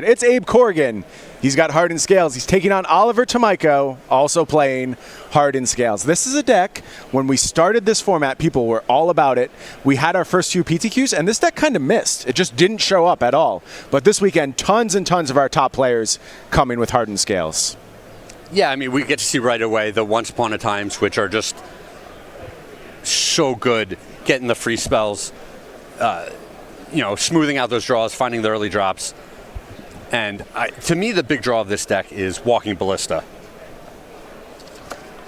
It's Abe Corrigan. He's got Hardened Scales. He's taking on Oliver Tomajko, also playing Hardened Scales. This is a deck, when we started this format, people were all about it. We had our first few PTQs, and this deck kind of missed. It just didn't show up at all. But this weekend, tons and tons of our top players coming with Hardened Scales. Yeah, I mean, we get to see right away the Once Upon a Times, which are just so good, getting the free spells, smoothing out those draws, finding the early drops. And to me, the big draw of this deck is Walking Ballista.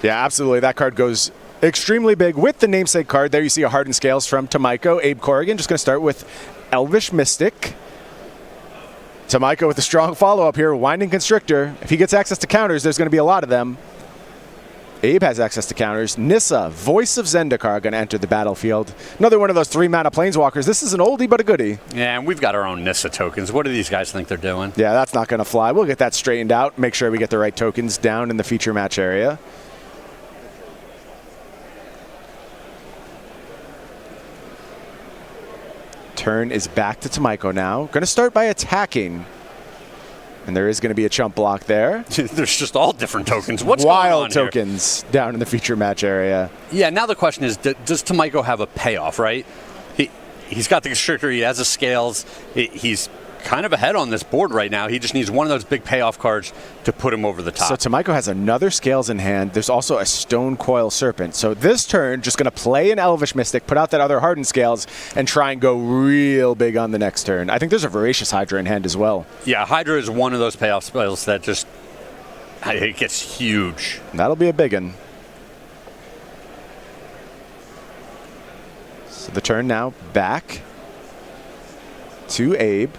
Yeah, absolutely. That card goes extremely big with the namesake card. There you see a Hardened Scales from Tomajko. Abe Corrigan just going to start with Elvish Mystic. Tomajko with a strong follow-up here, Winding Constrictor. If he gets access to counters, there's going to be a lot of them. Abe has access to counters. Nissa, Voice of Zendikar, going to enter the battlefield. Another one of those 3-mana Planeswalkers. This is an oldie but a goodie. Yeah, and we've got our own Nissa tokens. What do these guys think they're doing? Yeah, that's not going to fly. We'll get that straightened out. Make sure we get the right tokens down in the feature match area. Turn is back to Tomajko now. Going to start by attacking. And there is going to be a chump block there. There's just all different tokens. What's wild going on tokens here? Down in the feature match area. Yeah, now the question is, does Tomajko have a payoff, right? He's got the Constrictor, he has the Scales, he's kind of ahead on this board right now. He just needs one of those big payoff cards to put him over the top. So Tomajko has another Scales in hand. There's also a Stone Coil Serpent. So this turn, just going to play an Elvish Mystic, put out that other Hardened Scales, and try and go real big on the next turn. I think there's a Voracious Hydra in hand as well. Yeah, Hydra is one of those payoff spells that just, it gets huge. That'll be a big one. So the turn now back to Abe.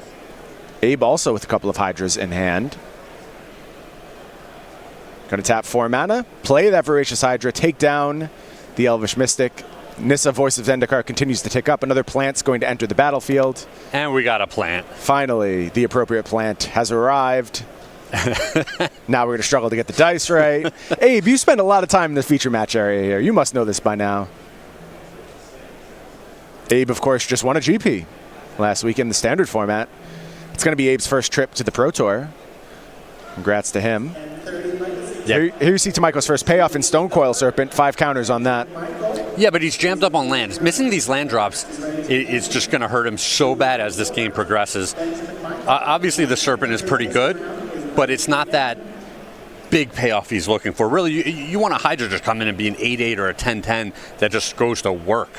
Abe also with a couple of Hydras in hand. Going to tap 4 mana, play that Voracious Hydra, take down the Elvish Mystic. Nissa, Voice of Zendikar, continues to tick up. Another plant's going to enter the battlefield. And we got a plant. Finally, the appropriate plant has arrived. Now we're going to struggle to get the dice right. Abe, you spend a lot of time in the feature match area here. You must know this by now. Abe, of course, just won a GP last week in the standard format. It's going to be Abe's first trip to the Pro Tour. Congrats to him. Yep. Here you see Tomajko's first payoff in Stone Coil Serpent. 5 counters on that. Yeah, but he's jammed up on lands. Missing these land drops is just going to hurt him so bad as this game progresses. Obviously, the Serpent is pretty good, but it's not that big payoff he's looking for. Really, you want a Hydra just come in and be an 8-8 or a 10-10 that just goes to work.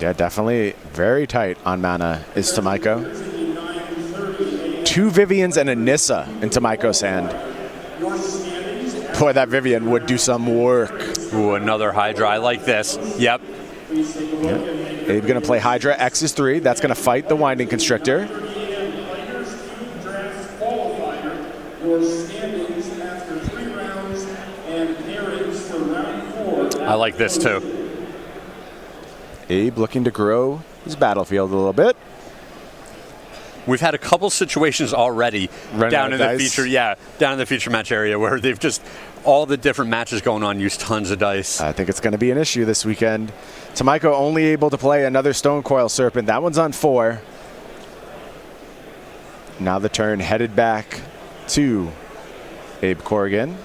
Yeah, definitely very tight on mana is Tomajko. 2 Vivians and a Nissa in Tomajko's hand. Boy, that Vivian would do some work. Ooh, another Hydra. I like this. Yep. Abe going to play Hydra. X is 3. That's going to fight the Winding Constrictor. I like this too. Abe looking to grow his battlefield a little bit. We've had a couple situations already down in the feature match area where they've just, all the different matches going on, use tons of dice. I think it's going to be an issue this weekend. Tomajko only able to play another Stone Coil Serpent. That one's on 4. Now the turn headed back to Abe Corrigan.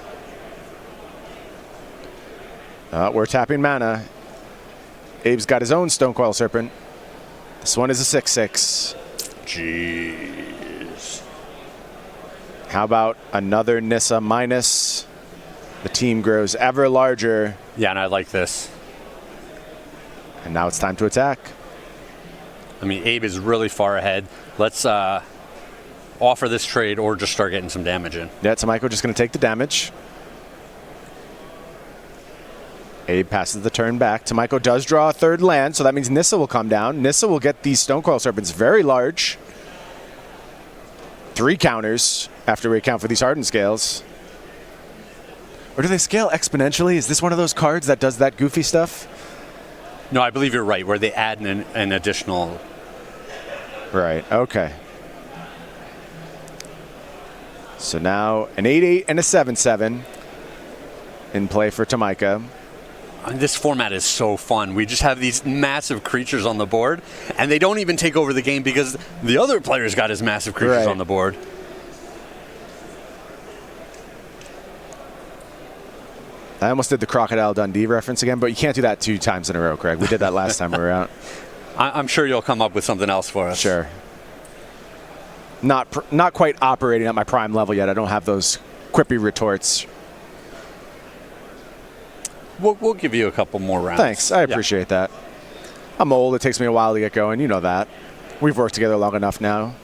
We're tapping mana. Abe's got his own Stone Coil Serpent. This one is a 6/6. Jeez. How about another Nissa minus? The team grows ever larger. Yeah, and I like this. And now it's time to attack. I mean, Abe is really far ahead. Let's offer this trade or just start getting some damage in. Yeah, Tomajko just going to take the damage. Abe passes the turn back. Tomajko does draw a 3rd land, so that means Nissa will come down. Nissa will get these Stone Coil Serpents very large. 3 counters after we account for these Hardened Scales. Or do they scale exponentially? Is this one of those cards that does that goofy stuff? No, I believe you're right, where they add an additional. Right, okay. So now an 8/8 and a 7/7 in play for Tomajko. This format is so fun. We just have these massive creatures on the board, and they don't even take over the game because the other player's got his massive creatures on the board. I almost did the Crocodile Dundee reference again, but you can't do that 2 times in a row, Craig. We did that last time we were out. I'm sure you'll come up with something else for us. Sure. Not quite operating at my prime level yet. I don't have those quippy retorts. We'll give you a couple more rounds. Thanks. I appreciate that. I'm old. It takes me a while to get going. You know that. We've worked together long enough now.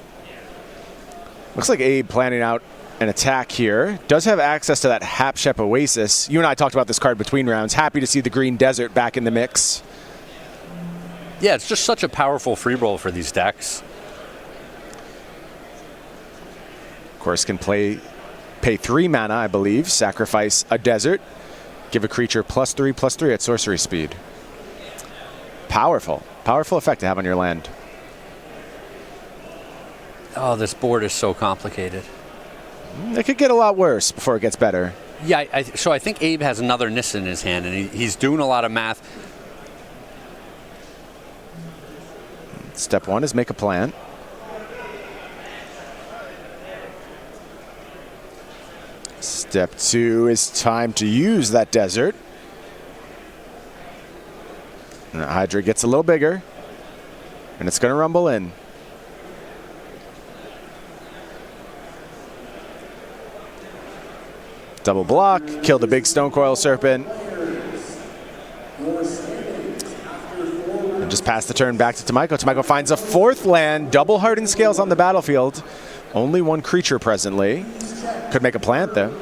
Looks like Abe planning out an attack here. Does have access to that Hapshep Oasis. You and I talked about this card between rounds. Happy to see the Green Desert back in the mix. Yeah, it's just such a powerful free roll for these decks. Of course, can pay 3 mana, I believe. Sacrifice a desert. Give a creature +3/+3 at sorcery speed. Powerful. Powerful effect to have on your land. Oh, this board is so complicated. It could get a lot worse before it gets better. Yeah, so I think Abe has another Nissa in his hand, and he's doing a lot of math. Step 1 is make a plan. Step 2 is time to use that desert. And the Hydra gets a little bigger, and it's going to rumble in. Double block, kill the big Stone Coil Serpent. And just pass the turn back to Tomajko. Tomajko finds a 4th land, double Hardened Scales on the battlefield. Only 1 creature presently. Could make a plant, though.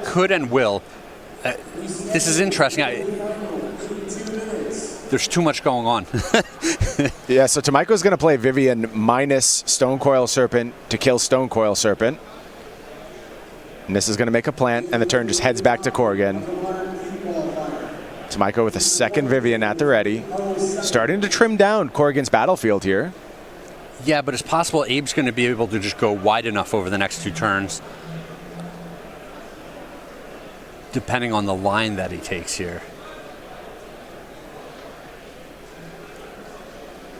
Could and will. This is interesting. There's too much going on. Yeah, so Tomajko's going to play Vivian minus Stone Coil Serpent to kill Stone Coil Serpent. And this is going to make a plant, and the turn just heads back to Corrigan. Tomajko with a 2nd Vivian at the ready. Starting to trim down Corrigan's battlefield here. Yeah, but it's possible Abe's going to be able to just go wide enough over the next 2 turns, depending on the line that he takes here.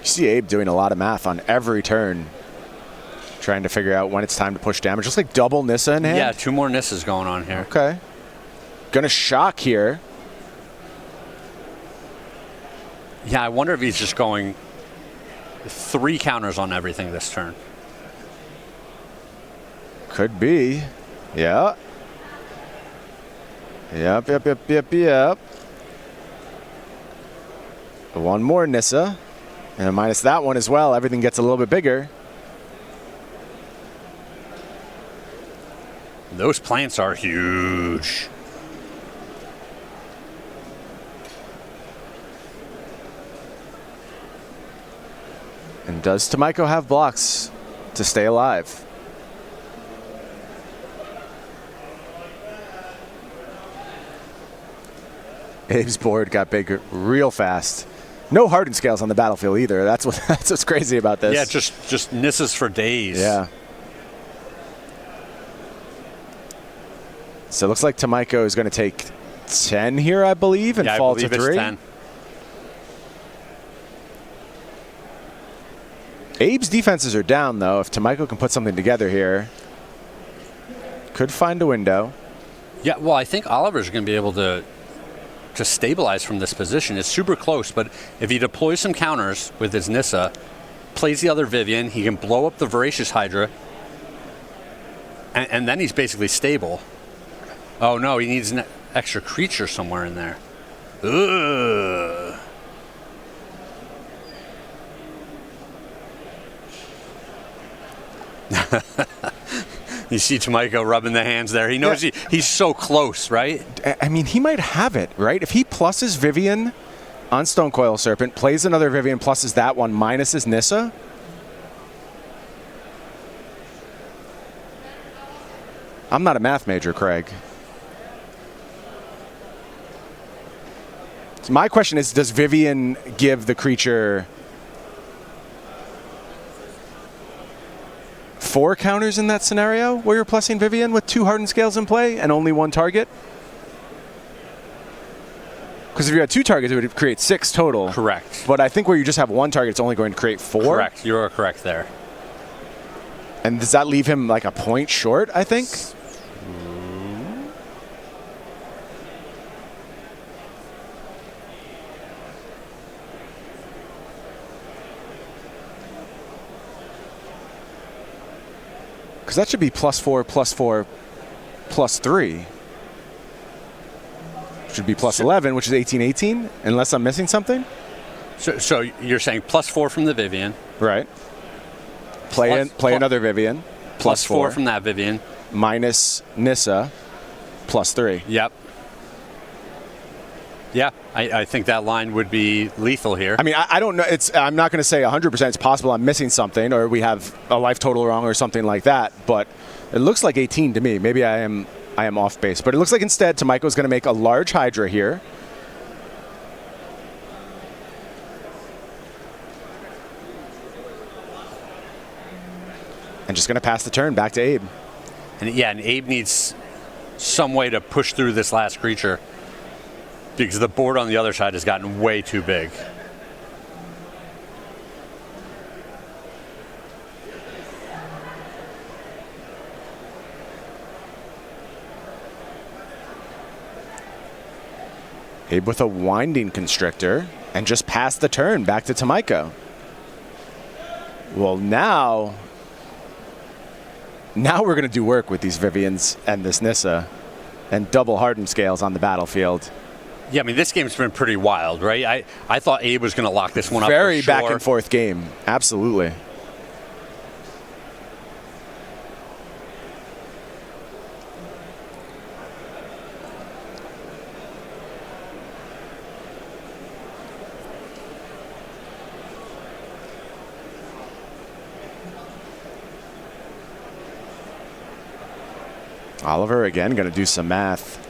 You see Abe doing a lot of math on every turn, trying to figure out when it's time to push damage. Just like double Nissa in hand. Yeah, 2 more Nissas going on here. Okay. Gonna shock here. Yeah, I wonder if he's just going 3 counters on everything this turn. Could be. Yeah. Yep. 1 more Nissa. And minus that one as well, everything gets a little bit bigger. Those plants are huge. And does Tomajko have blocks to stay alive? Abe's board got big real fast. No Hardened Scales on the battlefield either. That's what's crazy about this. Yeah, just Nissas for days. Yeah. So it looks like Tomajko is going to take 10 here, I believe, and fall to 3. It's 10. Abe's defenses are down, though. If Tomajko can put something together here, could find a window. Yeah, well, I think Oliver's going to be able to stabilize from this position. It's super close, but if he deploys some counters with his Nissa, plays the other Vivian, he can blow up the Voracious Hydra, and then he's basically stable. Oh no, he needs an extra creature somewhere in there. Ugh. You see Tomajko rubbing the hands there. He knows he's so close, right? I mean, he might have it, right? If he pluses Vivian on Stone Coil Serpent, plays another Vivian, pluses that one, minuses Nissa. I'm not a math major, Craig. So my question is, does Vivian give the creature 4 counters in that scenario where you're plussing Vivian with 2 Hardened Scales in play and only 1 target? Because if you had 2 targets, it would create 6 total. Correct. But I think where you just have 1 target, it's only going to create 4. Correct. You are correct there. And does that leave him like a point short, I think? because that should be +4, +4, +3. Should be +11, which is 18-18, unless I'm missing something. So you're saying +4 from the Vivian. Right. Play another Vivian. +4 from that Vivian. Minus Nissa, +3. Yep. Yeah, I think that line would be lethal here. I mean, I don't know. I'm not going to say 100% it's possible I'm missing something or we have a life total wrong or something like that, but it looks like 18 to me. Maybe I am off base. But it looks like instead Tomajko is going to make a large Hydra here. And just going to pass the turn back to Abe. And Abe needs some way to push through this last creature, because the board on the other side has gotten way too big. Abe with a Winding Constrictor and just pass the turn back to Tomajko. Well, now we're going to do work with these Vivians and this Nissa and double hardened scales on the battlefield. Yeah, I mean, this game's been pretty wild, right? I thought Abe was going to lock this one up. Very for sure. back and forth game. Absolutely. Oliver again going to do some math.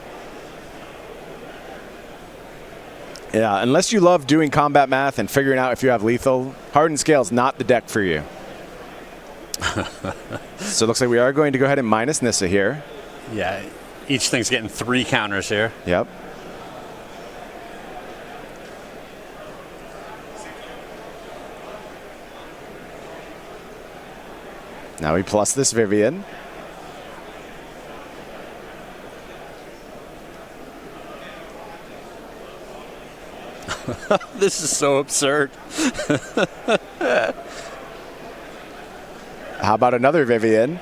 Yeah, unless you love doing combat math and figuring out if you have lethal, Hardened Scale is not the deck for you. So it looks like we are going to go ahead and minus Nissa here. Yeah, each thing's getting 3 counters here. Yep. Now we plus this Vivian. This is so absurd. How about another Vivian?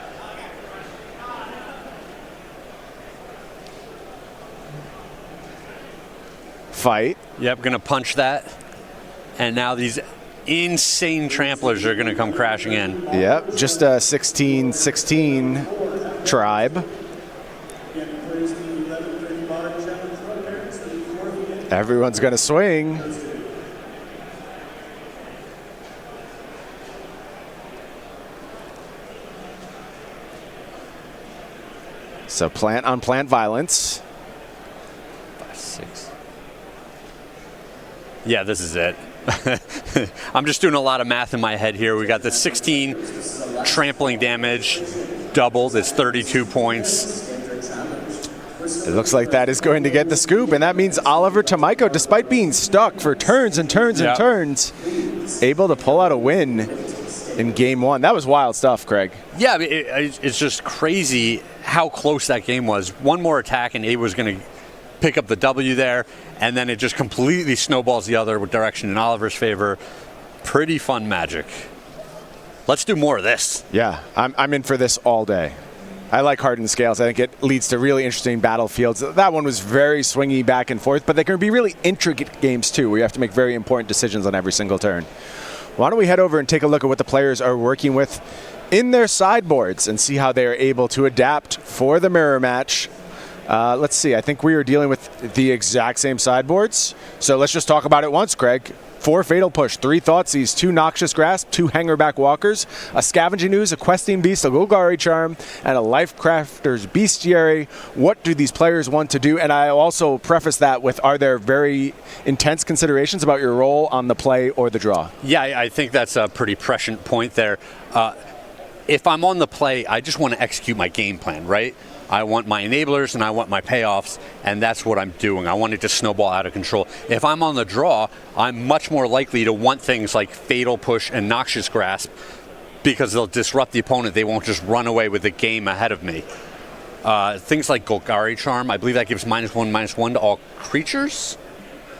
Fight. Yep, gonna punch that. And now these insane tramplers are gonna come crashing in. Yep, just a 16-16 tribe. Everyone's going to swing. So plant on plant violence. 5, 6. Yeah, this is it. I'm just doing a lot of math in my head here. We got the 16 trampling damage doubled. It's 32 points. It looks like that is going to get the scoop, and that means Oliver Tomajko, despite being stuck for turns and turns and turns, able to pull out a win in game 1. That was wild stuff, Craig. Yeah, it's just crazy how close that game was. One more attack, and Abe was going to pick up the W there, and then it just completely snowballs the other direction in Oliver's favor. Pretty fun magic. Let's do more of this. Yeah, I'm in for this all day. I like Hardened Scales. I think it leads to really interesting battlefields. That one was very swingy back and forth, but they can be really intricate games too, where you have to make very important decisions on every single turn. Why don't we head over and take a look at what the players are working with in their sideboards and see how they are able to adapt for the mirror match. Let's see. I think we are dealing with the exact same sideboards. So let's just talk about it once, Craig. 4 Fatal Push, 3 Thoughtseize, 2 Noxious Grasp, 2 Hangerback Walkers, a Scavenging Ooze, a Questing Beast, a Golgari Charm, and a Lifecrafter's Bestiary. What do these players want to do? And I also preface that with, are there very intense considerations about your role on the play or the draw? Yeah, I think that's a pretty prescient point there. If I'm on the play, I just want to execute my game plan, right? I want my enablers and I want my payoffs, and that's what I'm doing. I want it to snowball out of control. If I'm on the draw, I'm much more likely to want things like Fatal Push and Noxious Grasp because they'll disrupt the opponent. They won't just run away with the game ahead of me. Things like Golgari Charm, I believe that gives -1/-1 to all creatures?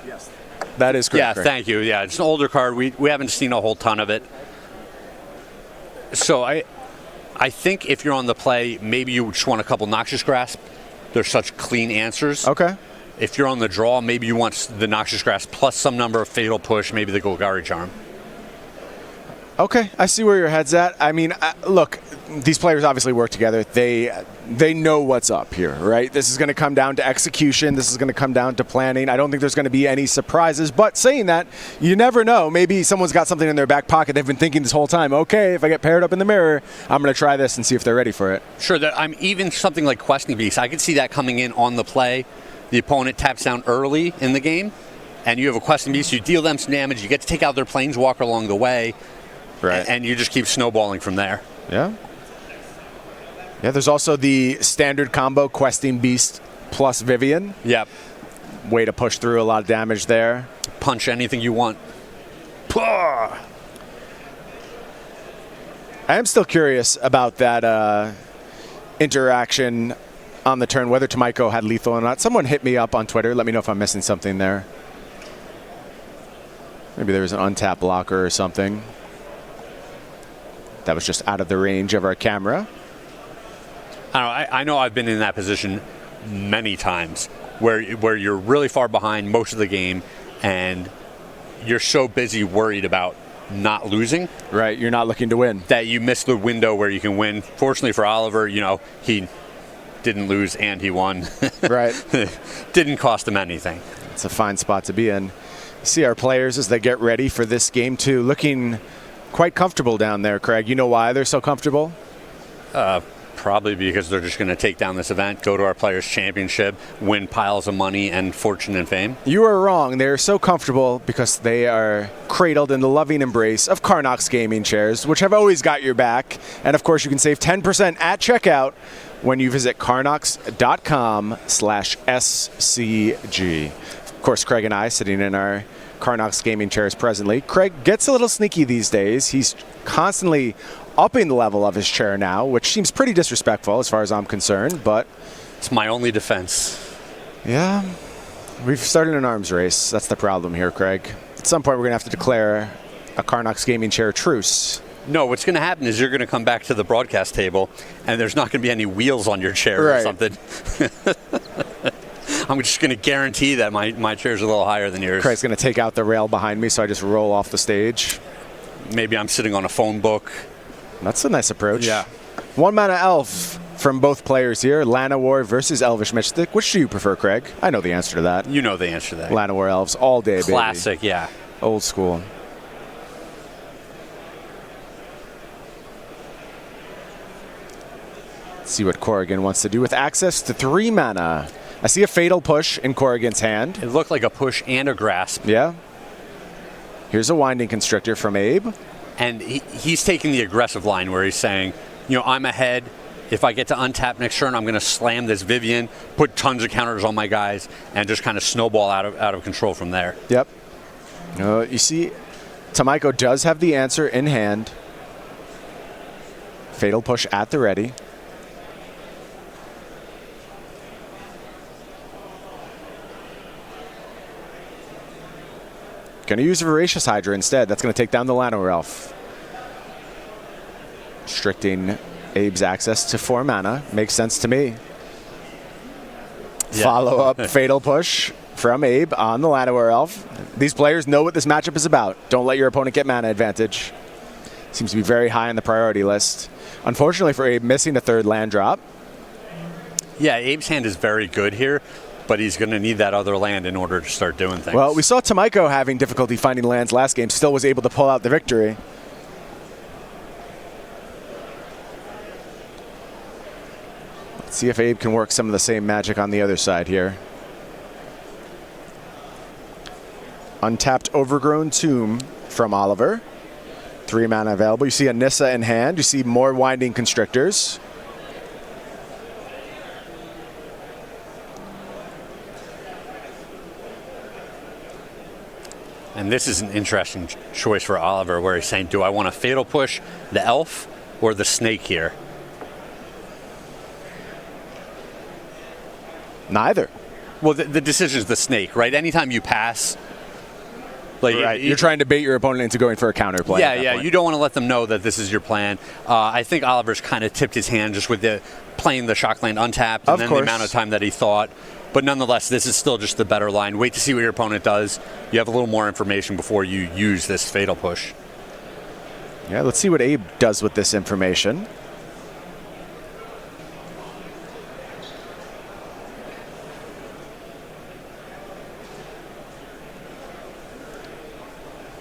Yes. That is correct. Yeah, thank you. Yeah, it's an older card. We haven't seen a whole ton of it. So I think if you're on the play, maybe you just want a couple Noxious Grasp. They're such clean answers. Okay. If you're on the draw, maybe you want the Noxious Grasp plus some number of Fatal Push, maybe the Golgari Charm. Okay, I see where your head's at. I mean, look, these players obviously work together. They know what's up here, right? This is going to come down to execution. This is going to come down to planning. I don't think there's going to be any surprises. But saying that, you never know. Maybe someone's got something in their back pocket. They've been thinking this whole time, okay, if I get paired up in the mirror, I'm going to try this and see if they're ready for it. Sure, I'm even something like Questing Beast. I could see that coming in on the play. The opponent taps down early in the game, and you have a Questing Beast. You deal them some damage. You get to take out their Planeswalker along the way. Right. And you just keep snowballing from there. Yeah. Yeah, there's also the standard combo Questing Beast plus Vivian. Yep. Way to push through a lot of damage there. Punch anything you want. I am still curious about that interaction on the turn, whether Tomajko had lethal or not. Someone hit me up on Twitter. Let me know if I'm missing something there. Maybe there was an untapped blocker or something. That was just out of the range of our camera. I know I've been in that position many times where you're really far behind most of the game and you're so busy worried about not losing. Right, you're not looking to win. That you miss the window where you can win. Fortunately for Oliver, he didn't lose and he won. Right. Didn't cost him anything. It's a fine spot to be in. See our players as they get ready for this game too, looking quite comfortable down there, Craig. You know why they're so comfortable? Probably because they're just going to take down this event, go to our Players' Championship, win piles of money and fortune and fame. You are wrong. They are so comfortable because they are cradled in the loving embrace of Carnock's gaming chairs, which have always got your back. And of course, you can save 10% at checkout when you visit carnocks.com/SCG. Of course, Craig and I sitting in our Carnock's gaming chairs presently. Craig gets a little sneaky these days. He's constantly upping the level of his chair now, which seems pretty disrespectful as far as I'm concerned, but it's my only defense. Yeah, we've started an arms race. That's the problem here, Craig. At some point, we're going to have to declare a Carnock's gaming chair truce. No, what's going to happen is you're going to come back to the broadcast table, and there's not going to be any wheels on your chair or something. I'm just going to guarantee that my chair's a little higher than yours. Craig's going to take out the rail behind me, so I just roll off the stage. Maybe I'm sitting on a phone book. That's a nice approach. Yeah. 1-mana elf from both players here. Llanowar versus Elvish Mystic. Which do you prefer, Craig? I know the answer to that. You know the answer to that. Llanowar elves all day, Classic, baby. yeah. Old school. Let's see what Corrigan wants to do with access to 3 mana. I see a Fatal Push in Corrigan's hand. It looked like a push and a grasp. Yeah. Here's a Winding Constrictor from Abe. And he's taking the aggressive line where he's saying, I'm ahead. If I get to untap next turn, I'm going to slam this Vivian, put tons of counters on my guys, and just kind of snowball out of control from there. Yep. You see, Tomajko does have the answer in hand. Fatal Push at the ready. Going to use a Voracious Hydra instead. That's going to take down the Llanowar Elf. Restricting Abe's access to 4 mana. Makes sense to me. Yeah. Follow up Fatal Push from Abe on the Llanowar Elf. These players know what this matchup is about. Don't let your opponent get mana advantage. Seems to be very high on the priority list. Unfortunately for Abe, missing a 3rd land drop. Yeah, Abe's hand is very good here, but he's going to need that other land in order to start doing things. Well, we saw Tomajko having difficulty finding lands last game, still was able to pull out the victory. Let's see if Abe can work some of the same magic on the other side here. Untapped Overgrown Tomb from Oliver. 3 mana available. You see a Nissa in hand. You see more Winding Constrictors. And this is an interesting choice for Oliver where he's saying, do I want to Fatal Push the Elf or the Snake here? Neither. Well, the decision is the Snake, right? Anytime you pass, Like, right. You're trying to bait your opponent into going for a counterplay. Yeah, yeah. You don't want to let them know that this is your plan. I think Oliver's kind of tipped his hand just with playing the shock land untapped and then the amount of time that he thought. But nonetheless, this is still just the better line. Wait to see what your opponent does. You have a little more information before you use this fatal push. Yeah, let's see what Abe does with this information.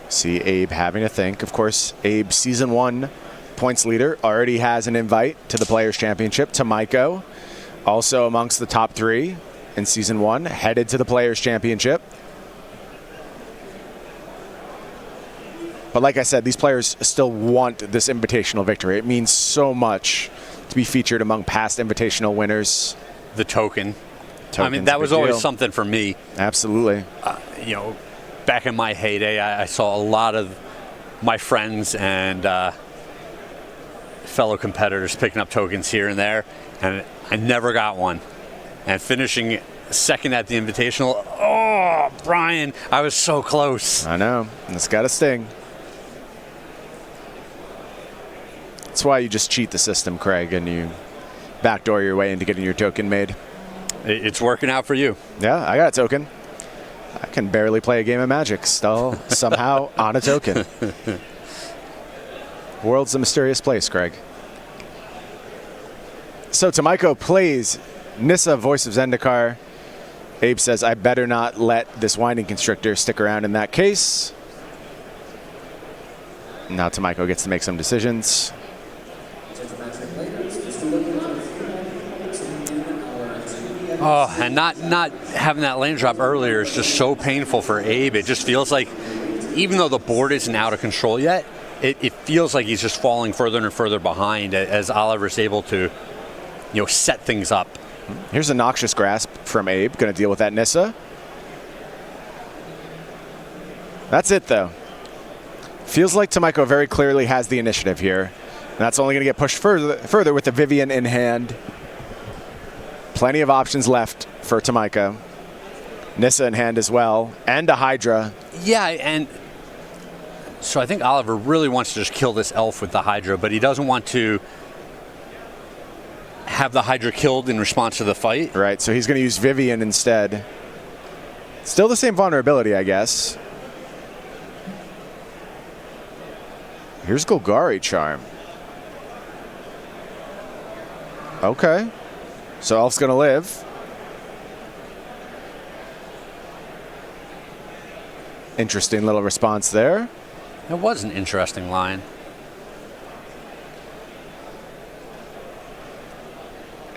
See Abe having to think. Of course, Abe, Season 1 points leader, already has an invite to the Players' Championship. Tomajko, also amongst the top 3 in Season 1, headed to the Players' Championship. But like I said, these players still want this invitational victory. It means so much to be featured among past invitational winners. The token. I mean, that was always something for me. Absolutely. You know, back in my heyday, I saw a lot of my friends and fellow competitors picking up tokens here and there, and I never got one. And finishing second at the Invitational, oh, Brian, I was so close. I know. It's got to sting. That's why you just cheat the system, Craig, and you backdoor your way into getting your token made. It's working out for you. Yeah, I got a token. I can barely play a game of Magic, still somehow on a token. World's a mysterious place, Craig. So Tomajko plays Nissa, Voice of Zendikar. Abe says, I better not let this Winding Constrictor stick around in that case. Now Tomajko gets to make some decisions. Oh, and not having that lane drop earlier is just so painful for Abe. It just feels like, even though the board isn't out of control yet, it feels like he's just falling further and further behind as Oliver's able to, you know, set things up. Here's a Noxious Grasp from Abe. Going to deal with that Nissa. That's it, though. Feels like Tomajko very clearly has the initiative here. And that's only going to get pushed further with the Vivian in hand. Plenty of options left for Tomajko. Nissa in hand as well, and a Hydra. Yeah, and so I think Oliver really wants to just kill this elf with the Hydra, but he doesn't want to have the Hydra killed in response to the fight. Right, so he's going to use Vivian instead. Still the same vulnerability, I guess. Here's Golgari Charm. Okay. So Elf's going to live. Interesting little response there. It was an interesting line.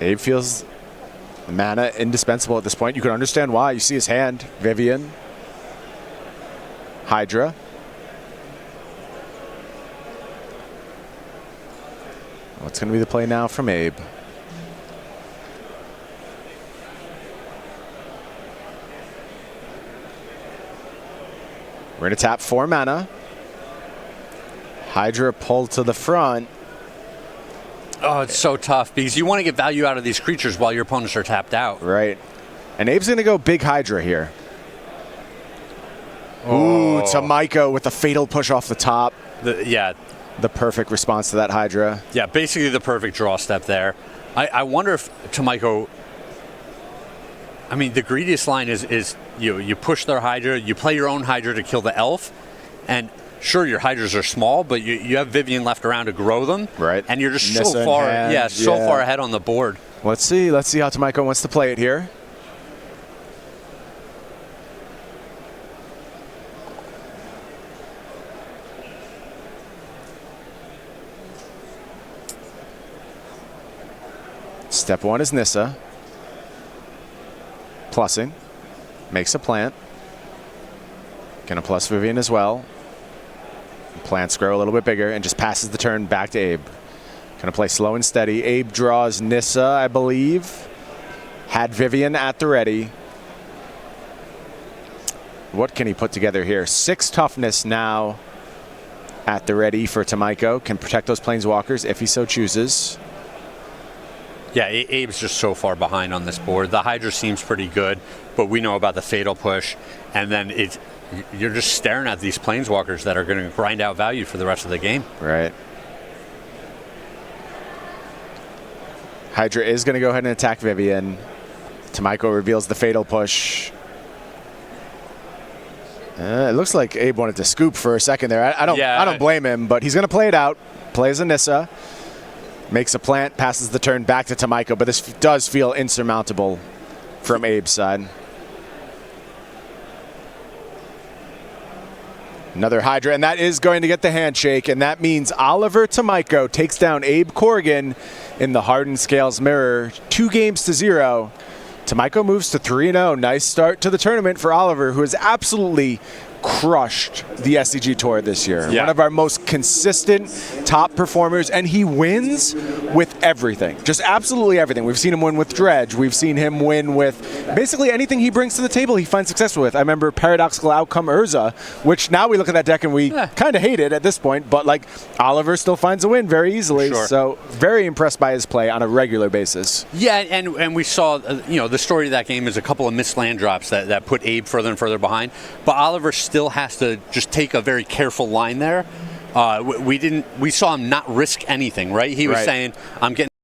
Abe feels mana indispensable at this point. You can understand why. You see his hand. Vivian. Hydra. What's going to be the play now from Abe? We're going to tap 4 mana. Hydra pulled to the front. Oh, it's so tough because you want to get value out of these creatures while your opponents are tapped out. Right. And Abe's going to go big Hydra here. Ooh, Tomajko with a fatal push off the top. The perfect response to that Hydra. Yeah, basically the perfect draw step there. I wonder if Tomajko, I mean, the greediest line is you push their Hydra, you play your own Hydra to kill the elf, and sure, your Hydras are small, but you have Vivian left around to grow them. Right. And you're just Nissa so far, so far ahead on the board. Let's see how Tomajko wants to play it here. Step 1 is Nissa. Plussing. Makes a plant. Gonna plus Vivian as well. Plants grow a little bit bigger and just passes the turn back to Abe. Gonna play slow and steady. Abe draws Nissa, I believe. Had Vivian at the ready. What can he put together here? 6 toughness now at the ready for Tomajko. Can protect those planeswalkers if he so chooses. Yeah, Abe's just so far behind on this board. The Hydra seems pretty good, but we know about the Fatal Push, and then you're just staring at these Planeswalkers that are going to grind out value for the rest of the game. Right. Hydra is going to go ahead and attack Vivian. Tomajko reveals the Fatal Push. It looks like Abe wanted to scoop for a second there. I don't blame him, but he's going to play it out. Plays a Nissa. Makes a plant, passes the turn back to Tomajko, but this does feel insurmountable from Abe's side. Another Hydra, and that is going to get the handshake, and that means Oliver Tomajko takes down Abe Corrigan in the Hardened Scales Mirror, 2-0. Tomajko moves to 3-0. Nice start to the tournament for Oliver, who has absolutely crushed the SCG Tour this year. Yeah. One of our most consistent top performers, and he wins with everything. Just absolutely everything. We've seen him win with Dredge. We've seen him win with basically anything he brings to the table he finds success with. I remember Paradoxical Outcome Urza, which now we look at that deck and we kind of hate it at this point, but like Oliver still finds a win very easily. Sure. So very impressed by his play on a regular basis. Yeah, and we saw, the story of that game is a couple of missed land drops that put Abe further and further behind, but Oliver still has to just take a very careful line there. We saw him not risk anything, right? He was saying, I'm getting